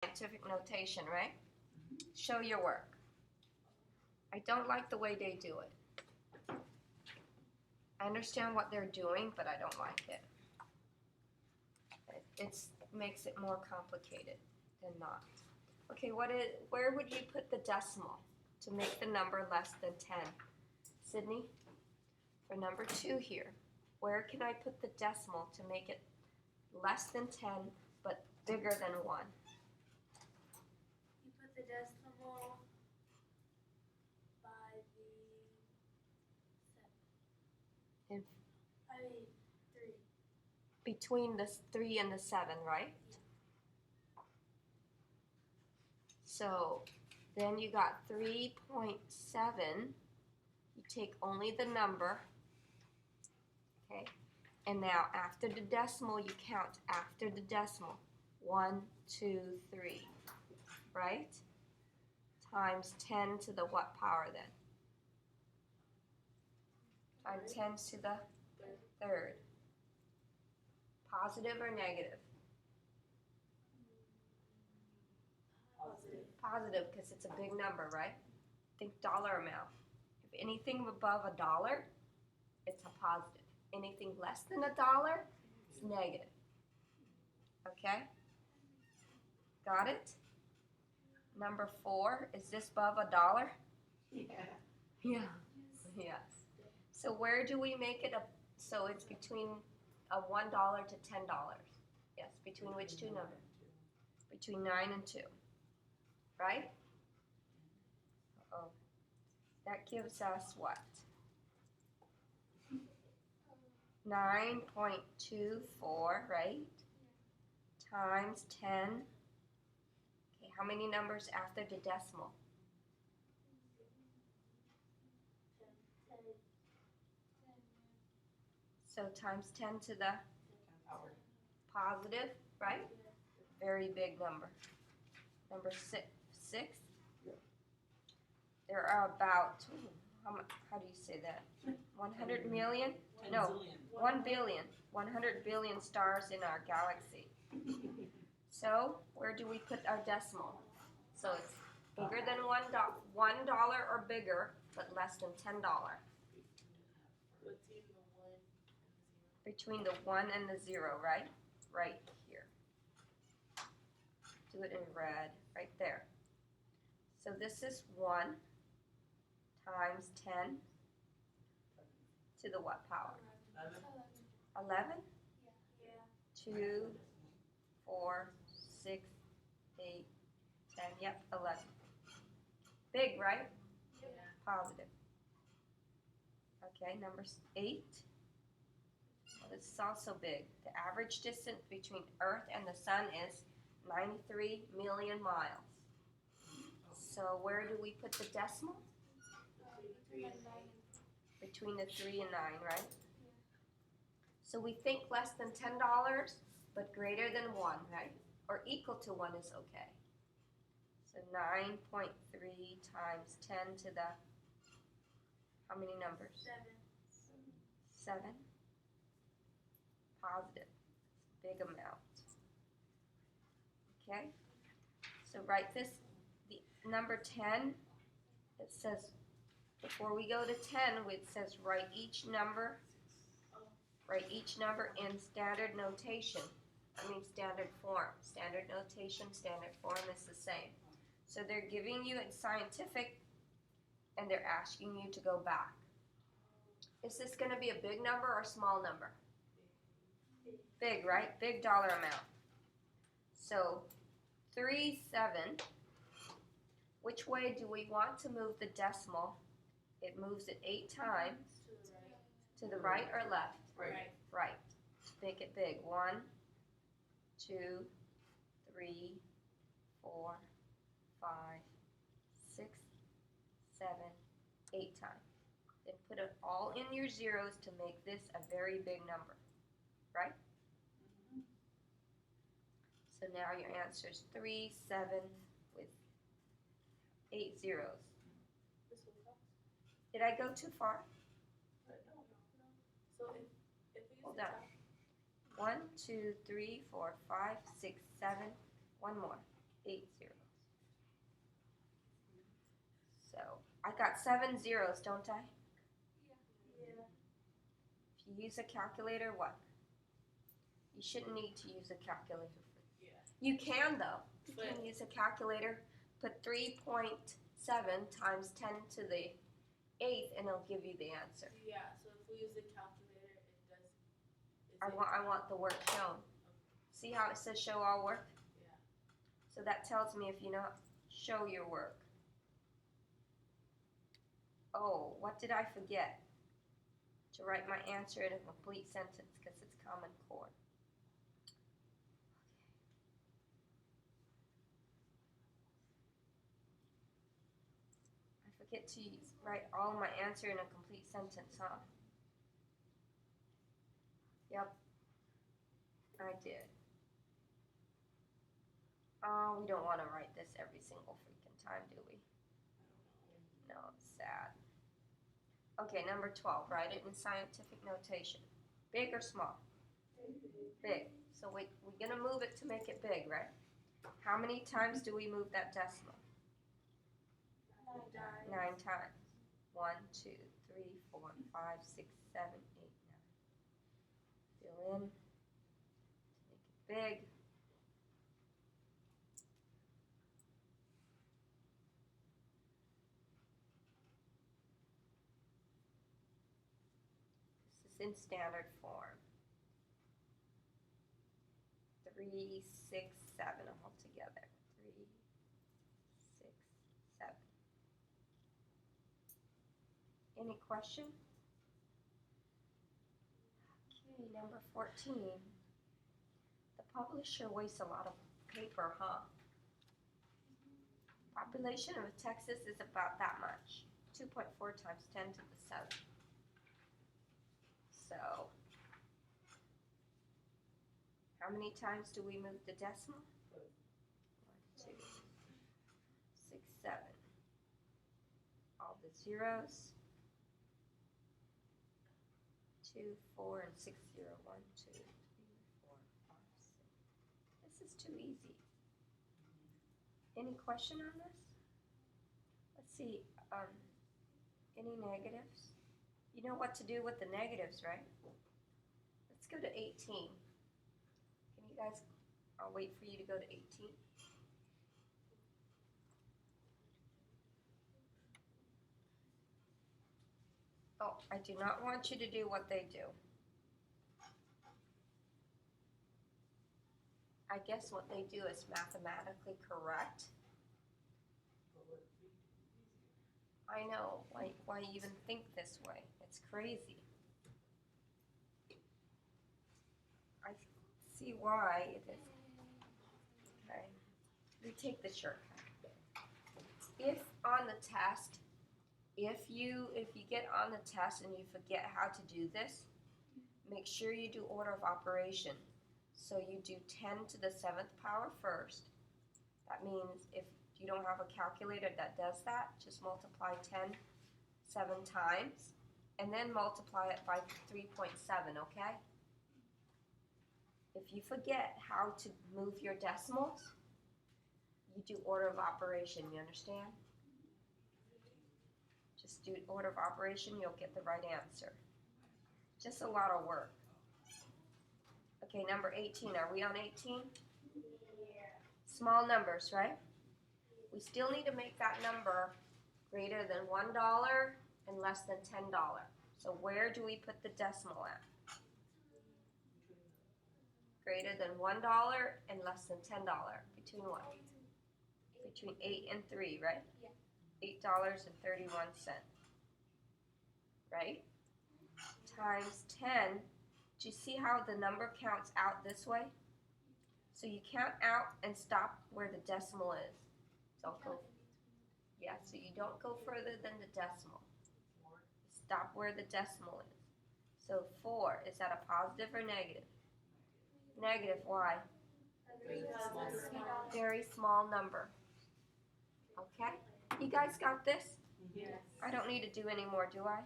scientific notation, right? Show your work. I don't like the way they do it. I understand what they're doing, but I don't like it. It makes it more complicated than not. Okay, where would you put the decimal to make the number less than 10? Sydney, for number 2 here, where can I put the decimal to make it less than 10 but bigger than 1? You put the decimal by the 7. In, I mean 3. between the 3 and the 7, right? So then you got 3.7. You take only the number, okay? And now after the decimal, you count after the decimal. 1, 2, 3, right? Times 10 to the what power then? Times 10 to the third. Positive or negative? Positive. Positive, because it's a big number, right? Think dollar amount. If anything above $1, it's a positive. Anything less than $1, it's negative. Okay? Got it? Number 4, is this above $1? Yeah. Yeah. Yes. So where do we make it so it's between $1 to $10? Yes, between which two numbers? Between 9 and 2. Right? Uh-oh. That gives us what? 9.24, right? Times 10. Okay, how many numbers after the decimal? 10. So times 10 to the positive, right? Very big number. Number 6. There are about, how do you say that? 100 million? No, 1 billion. 100 billion stars in our galaxy. So where do we put our decimal? So it's bigger than $1 or bigger, but less than $10. Between the 1 and the 0, right? Right here. Do it in red, right there. So this is 1 times 10 to the what power? 11? Yeah. 2, 4, 6, 8, 10. Yep, 11. Big, right? Yeah. Positive. Okay, number 8. Well, this is also big. The average distance between Earth and the Sun is 93 million miles. So where do we put the decimal? Between the 3 and 9, right? So we think less than $10, but greater than 1, right? Or equal to 1 is okay. So 9.3 times 10 to the, how many numbers? 7. Positive. Big amount. Okay? So write this, the number 10, it says, before we go to 10, it says write each number in standard notation. I mean standard form. Standard notation, standard form is the same. So they're giving you it scientific, and they're asking you to go back. Is this going to be a big number or a small number? Big, right? Big dollar amount. So 3, 7. Which way do we want to move the decimal? It moves it 8 times. To the right or left? Right. Right. Make it big. 1, 2, 3, 4, 5, 6, 7, 8 times. Then put it all in your zeros to make this a very big number. Right? So now your answer is 3, 7 with 8 zeros. Did I go too far? So if we use Hold the on. top, 1, 2, 3, 4, 5, 6, 7. One more. 8, got 7 zeros, don't I? Yeah. If you use a calculator, what? You shouldn't need to use a calculator. Yeah. You can though. You But- can use a calculator, put 3.7 times 10 to the 8th, and it'll give you the answer. Yeah, so if we use the calculator, it does. I want the work shown. See how it says show all work? Yeah. So that tells me if you not show your work. Oh, what did I forget? To write my answer in a complete sentence because it's Common Core. I forget to write all my answer in a complete sentence, huh? Yep, I did. Oh, we don't want to write this every single freaking time, do we? No, it's sad. Okay, number 12, write it in scientific notation. Big or small? Big. So we're going to move it to make it big, right? How many times do we move that decimal? 9 times. 1, 2, 3, 4, 5, 6, 7, 8, 9. Fill in. Make it big. This is in standard form. 3, 6, 7 all together. 3, 6, 7. Any question? Okay, number 14. The publisher wastes a lot of paper, huh? Population of Texas is about that much. 2.4 times 10 to the 7th. So, how many times do we move the decimal? 1, 2, 6, 7. All the zeros. 2, 4, and 6, 0. 1, 2, 3, 4, 5, 6. This is too easy. Any question on this? Let's see. Any negatives? You know what to do with the negatives, right? Let's go to 18. Can you guys, I'll wait for you to go to 18. Oh, I do not want you to do what they do. I guess what they do is mathematically correct. I know, why even think this way? It's crazy. I see why it is. Okay, we take the shortcut. If on the test, if you get on the test and you forget how to do this, make sure you do order of operation. So you do 10 to the 7th power first. That means if you don't have a calculator that does that, just multiply 10 7 times and then multiply it by 3.7, okay? If you forget how to move your decimals, you do order of operation, you understand? Just do order of operation, you'll get the right answer. Just a lot of work. Okay, number 18, are we on 18? Small numbers, right? We still need to make that number greater than $1 and less than $10. So where do we put the decimal at? Greater than $1 and less than $10. Between what? Between 8 and 3, right? Yeah. $8.31. Right? Times 10. Do you see how the number counts out this way? So you count out and stop where the decimal is. Don't go. Yeah, so you don't go further than the decimal. Stop where the decimal is. So 4, is that a positive or negative? Negative, why? Very small number. Okay? You guys got this? Yes. I don't need to do any more, do I?